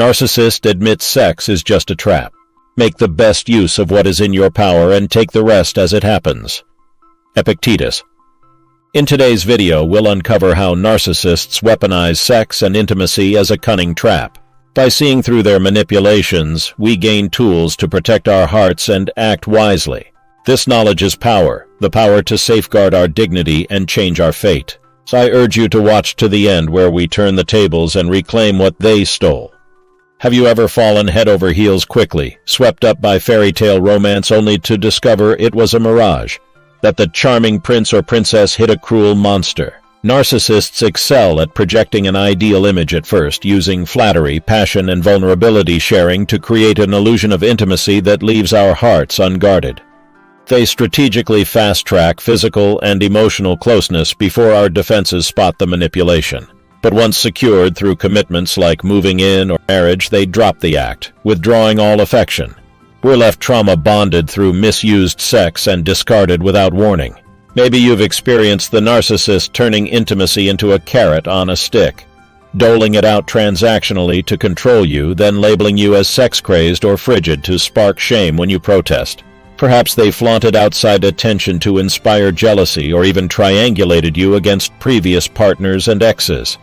Narcissist admits sex is just a trap. Make the best use of what is in your power and take the rest as it happens. Epictetus. In today's video, we'll uncover how narcissists weaponize sex and intimacy as a cunning trap. By seeing through their manipulations, we gain tools to protect our hearts and act wisely. This knowledge is power, the power to safeguard our dignity and change our fate. So I urge you to watch to the end where we turn the tables and reclaim what they stole. Have you ever fallen head over heels quickly, swept up by fairy tale romance only to discover it was a mirage? That the charming prince or princess hid a cruel monster? Narcissists excel at projecting an ideal image at first, using flattery, passion, and vulnerability sharing to create an illusion of intimacy that leaves our hearts unguarded. They strategically fast-track physical and emotional closeness before our defenses spot the manipulation. But once secured through commitments like moving in or marriage, they drop the act, withdrawing all affection. We're left trauma-bonded through misused sex and discarded without warning. Maybe you've experienced the narcissist turning intimacy into a carrot on a stick, doling it out transactionally to control you, then labeling you as sex-crazed or frigid to spark shame when you protest. Perhaps they flaunted outside attention to inspire jealousy or even triangulated you against previous partners and exes.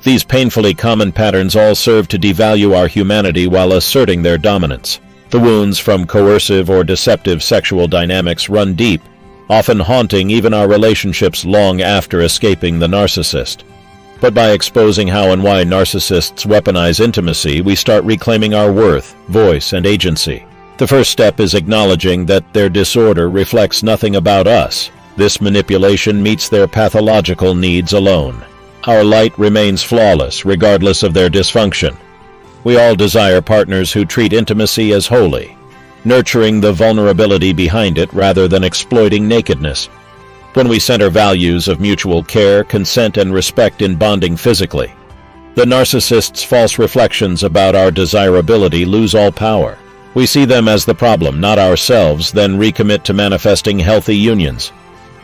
These painfully common patterns all serve to devalue our humanity while asserting their dominance. The wounds from coercive or deceptive sexual dynamics run deep, often haunting even our relationships long after escaping the narcissist. But by exposing how and why narcissists weaponize intimacy, we start reclaiming our worth, voice, and agency. The first step is acknowledging that their disorder reflects nothing about us. This manipulation meets their pathological needs alone. Our light remains flawless, regardless of their dysfunction. We all desire partners who treat intimacy as holy, nurturing the vulnerability behind it rather than exploiting nakedness. When we center values of mutual care, consent, and respect in bonding physically, the narcissist's false reflections about our desirability lose all power. We see them as the problem, not ourselves, then recommit to manifesting healthy unions.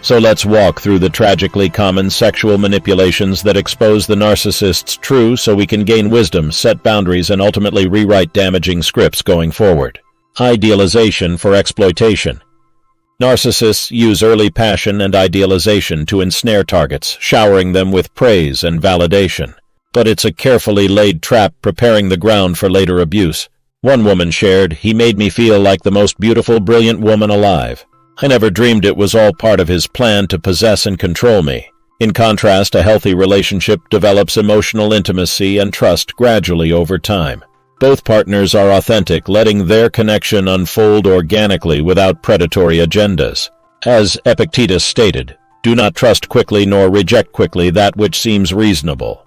So let's walk through the tragically common sexual manipulations that expose the narcissist's true so we can gain wisdom, set boundaries, and ultimately rewrite damaging scripts going forward. Idealization for exploitation. Narcissists use early passion and idealization to ensnare targets, showering them with praise and validation. But it's a carefully laid trap preparing the ground for later abuse. One woman shared, "He made me feel like the most beautiful, brilliant woman alive. I never dreamed it was all part of his plan to possess and control me." In contrast, a healthy relationship develops emotional intimacy and trust gradually over time. Both partners are authentic, letting their connection unfold organically without predatory agendas. As Epictetus stated, "Do not trust quickly nor reject quickly that which seems reasonable."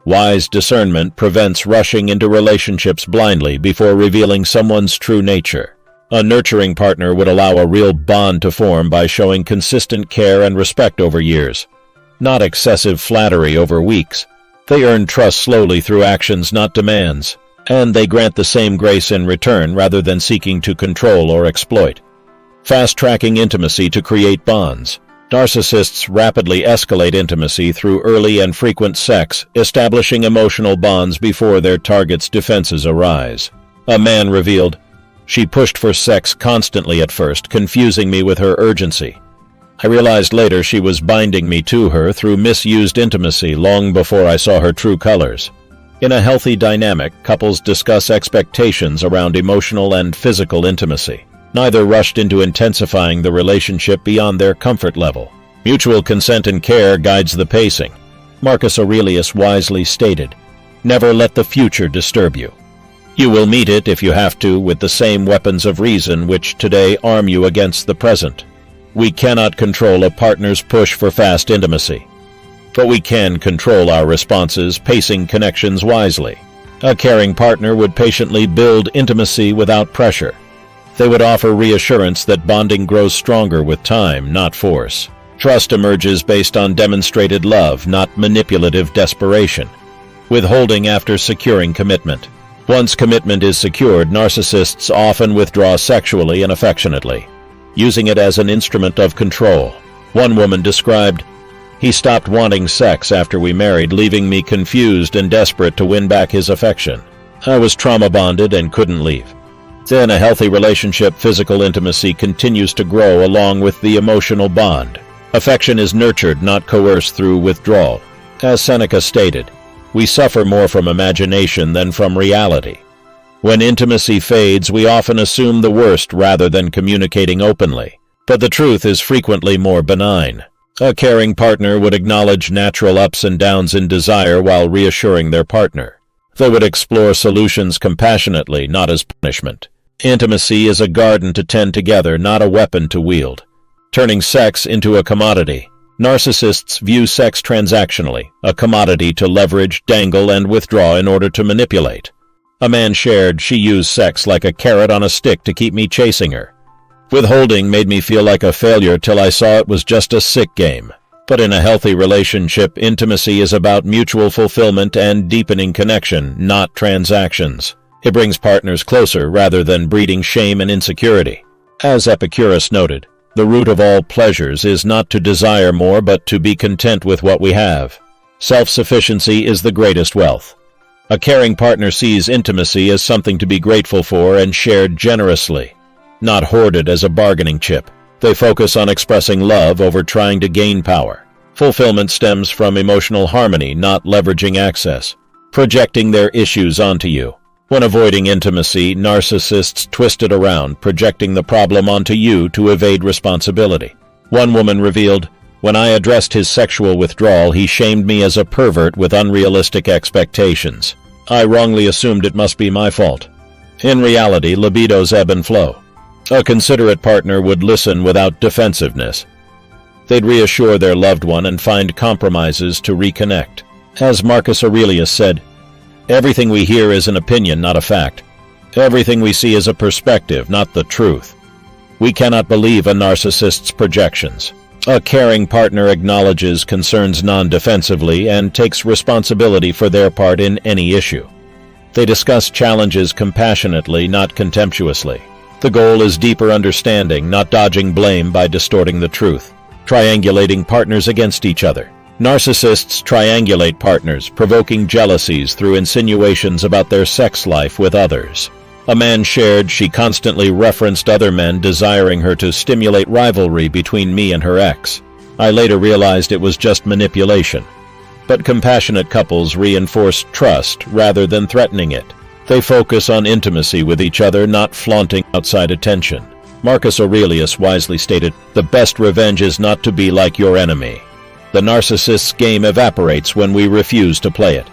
Wise discernment prevents rushing into relationships blindly before revealing someone's true nature. A nurturing partner would allow a real bond to form by showing consistent care and respect over years, not excessive flattery over weeks. They earn trust slowly through actions, not demands, and they grant the same grace in return rather than seeking to control or exploit. Fast-tracking intimacy to create bonds. Narcissists rapidly escalate intimacy through early and frequent sex, establishing emotional bonds before their target's defenses arise. A man revealed, "She pushed for sex constantly at first, confusing me with her urgency. I realized later she was binding me to her through misused intimacy long before I saw her true colors." In a healthy dynamic, couples discuss expectations around emotional and physical intimacy. Neither rushed into intensifying the relationship beyond their comfort level. Mutual consent and care guides the pacing. Marcus Aurelius wisely stated, "Never let the future disturb you. You will meet it, if you have to, with the same weapons of reason which today arm you against the present." We cannot control a partner's push for fast intimacy, but we can control our responses, pacing connections wisely. A caring partner would patiently build intimacy without pressure. They would offer reassurance that bonding grows stronger with time, not force. Trust emerges based on demonstrated love, not manipulative desperation. Withholding after securing commitment. Once commitment is secured, narcissists often withdraw sexually and affectionately, using it as an instrument of control. One woman described, "He stopped wanting sex after we married, leaving me confused and desperate to win back his affection. I was trauma-bonded and couldn't leave. In a healthy relationship, physical intimacy continues to grow along with the emotional bond. Affection is nurtured, not coerced through withdrawal. As Seneca stated, we suffer more from imagination than from reality. When intimacy fades, we often assume the worst rather than communicating openly. But the truth is frequently more benign. A caring partner would acknowledge natural ups and downs in desire while reassuring their partner. They would explore solutions compassionately, not as punishment. Intimacy is a garden to tend together, not a weapon to wield. Turning sex into a commodity. Narcissists view sex transactionally, a commodity to leverage, dangle, and withdraw in order to manipulate. A man shared, "She used sex like a carrot on a stick to keep me chasing her." Withholding made me feel like a failure till I saw it was just a sick game. But in a healthy relationship, intimacy is about mutual fulfillment and deepening connection, not transactions. It brings partners closer rather than breeding shame and insecurity. As Epicurus noted, the root of all pleasures is not to desire more but to be content with what we have. Self-sufficiency is the greatest wealth. A caring partner sees intimacy as something to be grateful for and shared generously, not hoarded as a bargaining chip. They focus on expressing love over trying to gain power. Fulfillment stems from emotional harmony, not leveraging access, projecting their issues onto you. When avoiding intimacy, narcissists twist it around, projecting the problem onto you to evade responsibility. One woman revealed, "When I addressed his sexual withdrawal, he shamed me as a pervert with unrealistic expectations. I wrongly assumed it must be my fault." In reality, libidos ebb and flow. A considerate partner would listen without defensiveness. They'd reassure their loved one and find compromises to reconnect. As Marcus Aurelius said, "Everything we hear is an opinion, not a fact. Everything we see is a perspective, not the truth." We cannot believe a narcissist's projections. A caring partner acknowledges concerns non-defensively and takes responsibility for their part in any issue. They discuss challenges compassionately, not contemptuously. The goal is deeper understanding, not dodging blame by distorting the truth. Triangulating partners against each other. Narcissists triangulate partners, provoking jealousies through insinuations about their sex life with others. A man shared, "She constantly referenced other men desiring her to stimulate rivalry between me and her ex. I later realized it was just manipulation." But compassionate couples reinforce trust rather than threatening it. They focus on intimacy with each other, not flaunting outside attention. Marcus Aurelius wisely stated, "The best revenge is not to be like your enemy." The narcissist's game evaporates when we refuse to play it.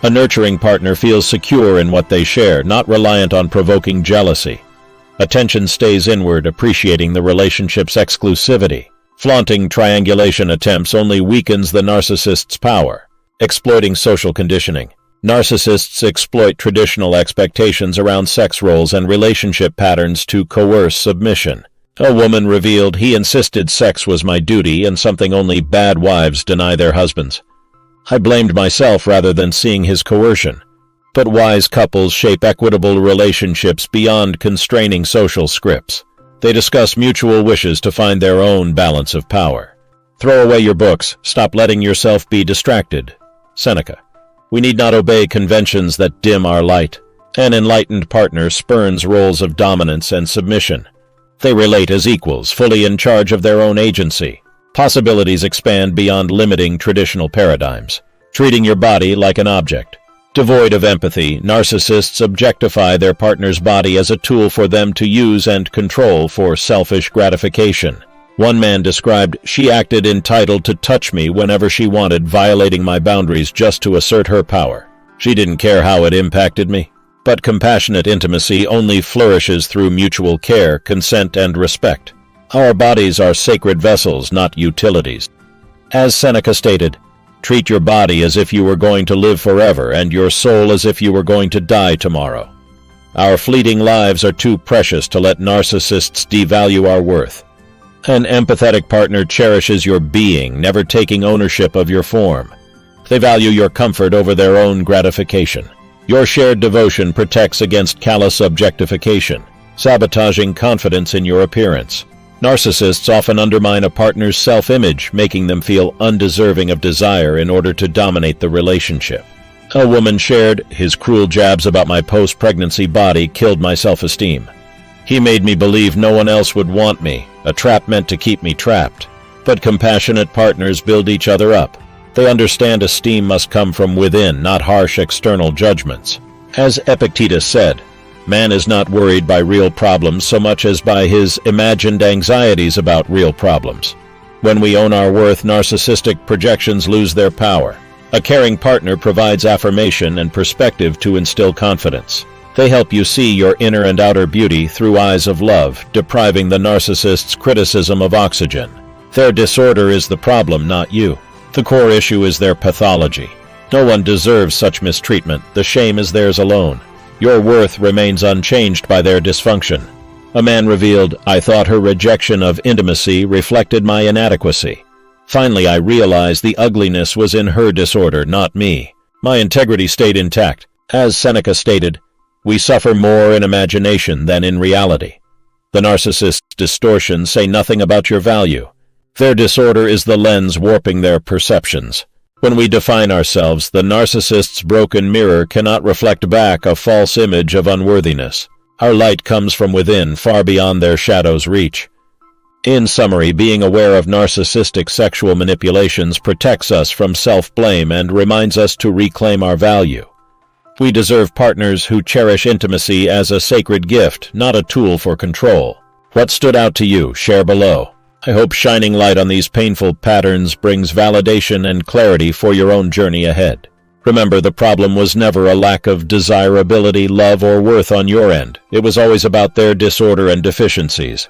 A nurturing partner feels secure in what they share, not reliant on provoking jealousy. Attention stays inward, appreciating the relationship's exclusivity. Flaunting triangulation attempts only weakens the narcissist's power. Exploiting social conditioning. Narcissists exploit traditional expectations around sex roles and relationship patterns to coerce submission. A woman revealed, "He insisted sex was my duty and something only bad wives deny their husbands. I blamed myself rather than seeing his coercion." But wise couples shape equitable relationships beyond constraining social scripts. They discuss mutual wishes to find their own balance of power. Throw away your books. Stop letting yourself be distracted. Seneca. We need not obey conventions that dim our light. An enlightened partner spurns roles of dominance and submission. They relate as equals, fully in charge of their own agency. Possibilities expand beyond limiting traditional paradigms. Treating your body like an object. Devoid of empathy, narcissists objectify their partner's body as a tool for them to use and control for selfish gratification. One man described, "She acted entitled to touch me whenever she wanted, violating my boundaries just to assert her power. She didn't care how it impacted me." But compassionate intimacy only flourishes through mutual care, consent, and respect. Our bodies are sacred vessels, not utilities. As Seneca stated, "Treat your body as if you were going to live forever, and your soul as if you were going to die tomorrow." Our fleeting lives are too precious to let narcissists devalue our worth. An empathetic partner cherishes your being, never taking ownership of your form. They value your comfort over their own gratification. Your shared devotion protects against callous objectification, sabotaging confidence in your appearance. Narcissists often undermine a partner's self-image, making them feel undeserving of desire in order to dominate the relationship. A woman shared, "His cruel jabs about my post-pregnancy body killed my self-esteem. He made me believe no one else would want me, a trap meant to keep me trapped. But compassionate partners build each other up. They understand esteem must come from within, not harsh external judgments." As Epictetus said, "Man is not worried by real problems so much as by his imagined anxieties about real problems." When we own our worth, narcissistic projections lose their power. A caring partner provides affirmation and perspective to instill confidence. They help you see your inner and outer beauty through eyes of love, depriving the narcissist's criticism of oxygen. Their disorder is the problem, not you. The core issue is their pathology. No one deserves such mistreatment. The shame is theirs alone. Your worth remains unchanged by their dysfunction. A man revealed, "I thought her rejection of intimacy reflected my inadequacy. Finally, I realized the ugliness was in her disorder, not me. My integrity stayed intact." As Seneca stated, "We suffer more in imagination than in reality." The narcissist's distortions say nothing about your value. Their disorder is the lens warping their perceptions. When we define ourselves, the narcissist's broken mirror cannot reflect back a false image of unworthiness. Our light comes from within, far beyond their shadow's reach. In summary, being aware of narcissistic sexual manipulations protects us from self-blame and reminds us to reclaim our value. We deserve partners who cherish intimacy as a sacred gift, not a tool for control. What stood out to you? Share below. I hope shining light on these painful patterns brings validation and clarity for your own journey ahead. Remember, the problem was never a lack of desirability, love, or worth on your end. It was always about their disorder and deficiencies.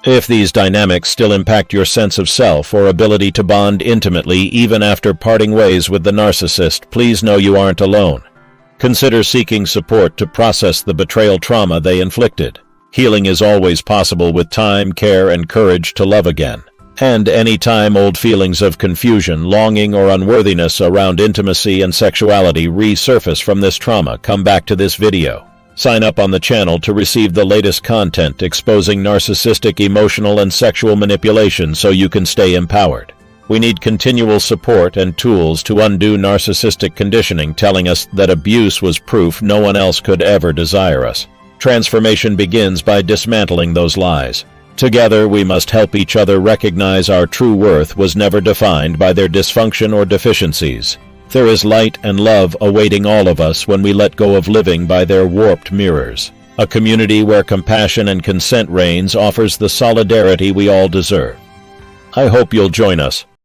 If these dynamics still impact your sense of self or ability to bond intimately even after parting ways with the narcissist, please know you aren't alone. Consider seeking support to process the betrayal trauma they inflicted. Healing is always possible with time, care, and courage to love again. And anytime old feelings of confusion, longing, or unworthiness around intimacy and sexuality resurface from this trauma, come back to this video. Sign up on the channel to receive the latest content exposing narcissistic emotional and sexual manipulation so you can stay empowered. We need continual support and tools to undo narcissistic conditioning telling us that abuse was proof no one else could ever desire us. Transformation begins by dismantling those lies. Together, we must help each other recognize our true worth was never defined by their dysfunction or deficiencies. There is light and love awaiting all of us when we let go of living by their warped mirrors. A community where compassion and consent reigns offers the solidarity we all deserve. I hope you'll join us.